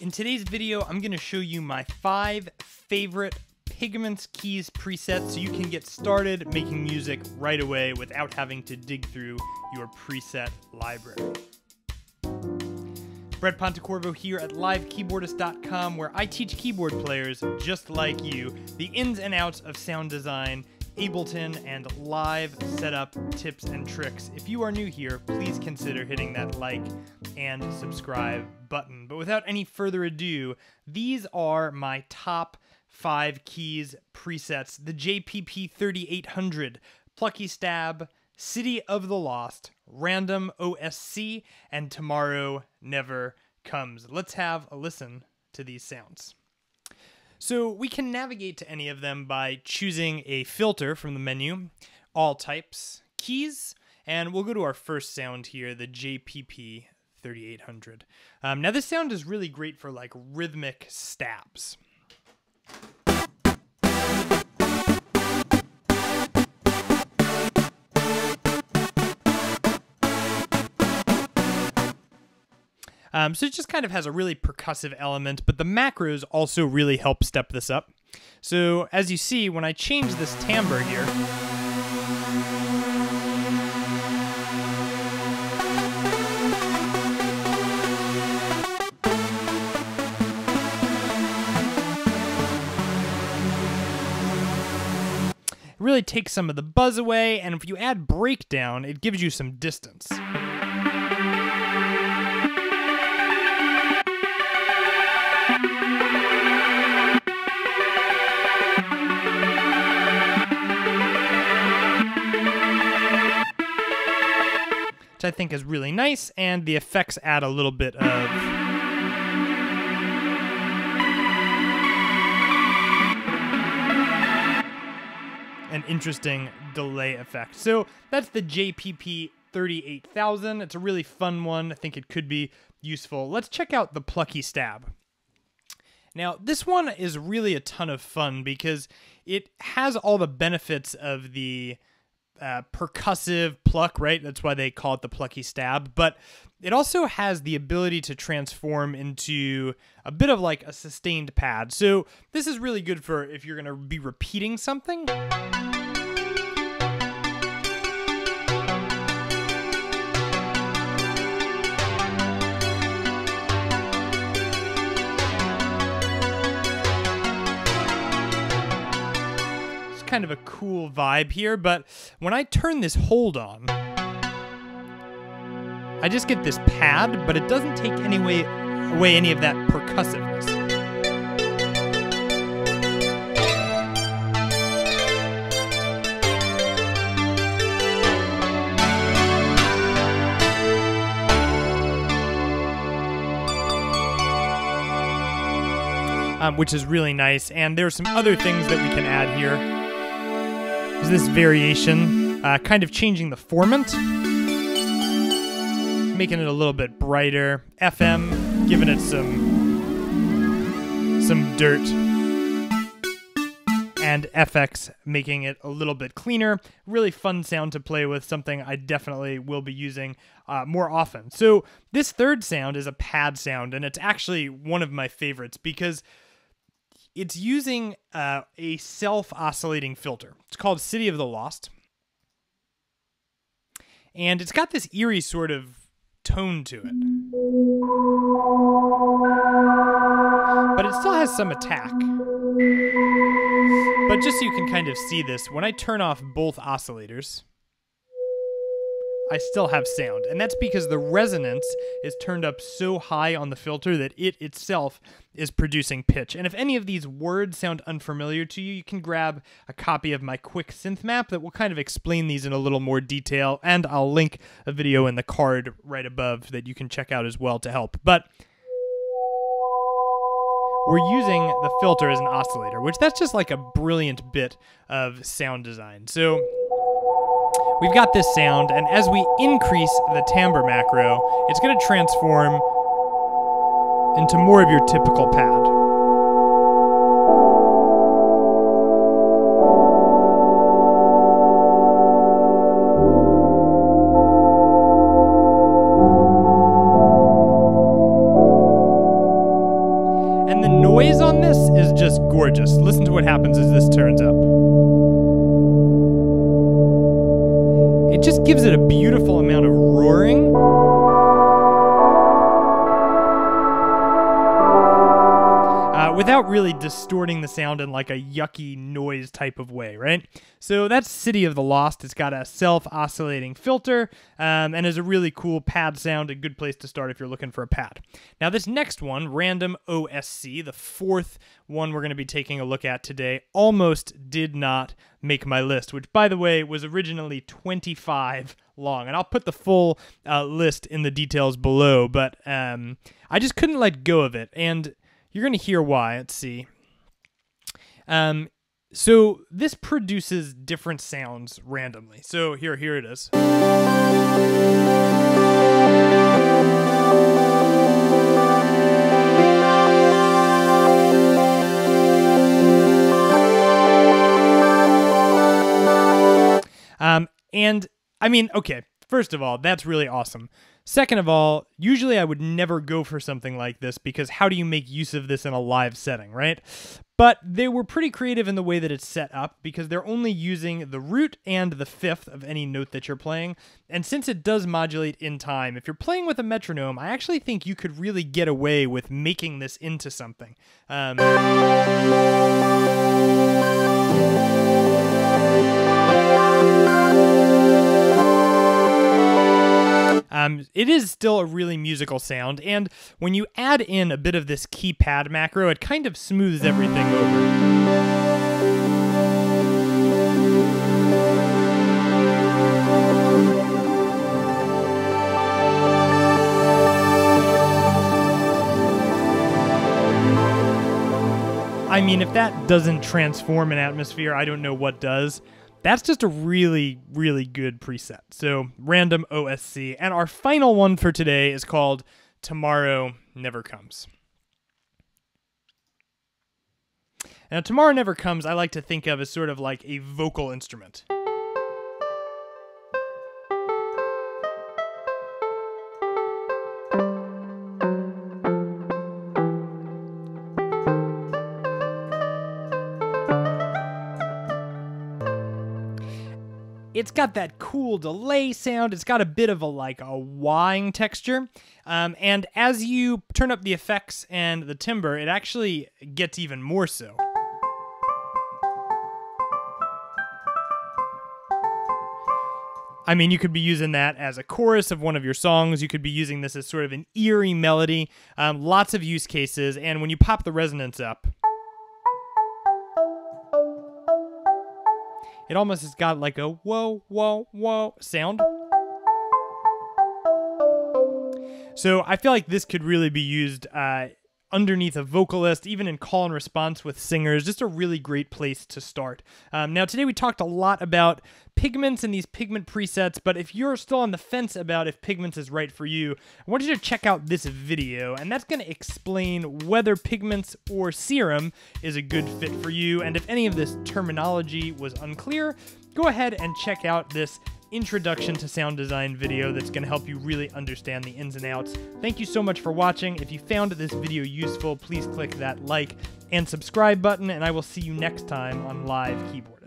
In today's video, I'm going to show you my 5 favorite Pigments keys presets so you can get started making music right away without having to dig through your preset library. Brett Pontecorvo here at livekeyboardist.com, where I teach keyboard players just like you the ins and outs of sound design, Ableton, and live setup tips and tricks. If you are new here, please consider hitting that like and subscribe button. But without any further ado, these are my top 5 keys presets: the JPP 3800, Plucky Stab, City of the Lost, Random OSC, and Tomorrow Never Comes. Let's have a listen to these sounds. So we can navigate to any of them by choosing a filter from the menu, all types, keys, and we'll go to our first sound here, the JPP 3800. Now this sound is really great for like rhythmic stabs. So it just kind of has a really percussive element, but the macros also really help step this up. So as you see, when I change this timbre here, it really takes some of the buzz away, and if you add breakdown, it gives you some distance. Which I think is really nice, and the effects add a little bit of an interesting delay effect. So that's the JPP 38000. It's a really fun one. I think it could be useful. Let's check out the Plucky Stab. Now, this one is really a ton of fun because it has all the benefits of the percussive pluck, right? That's why they call it the Plucky Stab. But it also has the ability to transform into a bit of like a sustained pad. So this is really good for if you're going to be repeating something. Kind of a cool vibe here, but when I turn this hold on, I just get this pad, but it doesn't take away any of that percussiveness. Which is really nice, and there's some other things that we can add here. Is this variation, kind of changing the formant, making it a little bit brighter. FM, giving it some dirt, and FX, making it a little bit cleaner. Really fun sound to play with, something I definitely will be using more often. So this third sound is a pad sound, and it's actually one of my favorites because it's using a self-oscillating filter. It's called City of the Lost. And it's got this eerie sort of tone to it. But it still has some attack. But just so you can kind of see this, when I turn off both oscillators, I still have sound. And that's because the resonance is turned up so high on the filter that it itself is producing pitch. And if any of these words sound unfamiliar to you, you can grab a copy of my quick synth map that will kind of explain these in a little more detail. And I'll link a video in the card right above that you can check out as well to help. But we're using the filter as an oscillator, which that's just like a brilliant bit of sound design. So we've got this sound, and as we increase the timbre macro, it's going to transform into more of your typical pad. And the noise on this is just gorgeous. Listen to what happens as this turns up. It just gives it a beautiful amount of roaring. Without really distorting the sound in like a yucky noise type of way, right? So that's City of the Lost. It's got a self-oscillating filter and is a really cool pad sound, a good place to start if you're looking for a pad. Now this next one, Random OSC, the fourth one we're going to be taking a look at today, almost did not make my list, which by the way was originally 25 long, and I'll put the full list in the details below, but I just couldn't let go of it, and you're going to hear why. Let's see. So this produces different sounds randomly. So here it is. And I mean, okay, first of all, that's really awesome. Second of all, usually I would never go for something like this because how do you make use of this in a live setting, right? But they were pretty creative in the way that it's set up because they're only using the root and the fifth of any note that you're playing. And since it does modulate in time, if you're playing with a metronome, I actually think you could really get away with making this into something. It is still a really musical sound, and when you add in a bit of this keypad macro, it kind of smooths everything over. I mean, if that doesn't transform an atmosphere, I don't know what does. That's just a really, really good preset. So, Random OSC. And our final one for today is called Tomorrow Never Comes. Now, Tomorrow Never Comes, I like to think of as sort of like a vocal instrument. It's got that cool delay sound. It's got a bit of a wahing texture. And as you turn up the effects and the timbre, it actually gets even more so. I mean, you could be using that as a chorus of one of your songs. You could be using this as sort of an eerie melody. Lots of use cases. And when you pop the resonance up, it almost has got like a whoa, whoa, whoa sound. So I feel like this could really be used underneath a vocalist, even in call and response with singers. Just a really great place to start. Now, today we talked a lot about pigments and these pigment presets, but if you're still on the fence about if pigments is right for you, I want you to check out this video, and that's going to explain whether pigments or serum is a good fit for you, and if any of this terminology was unclear, go ahead and check out this introduction to sound design video that's going to help you really understand the ins and outs. Thank you so much for watching. If you found this video useful, please click that like and subscribe button, and I will see you next time on Live Keyboard.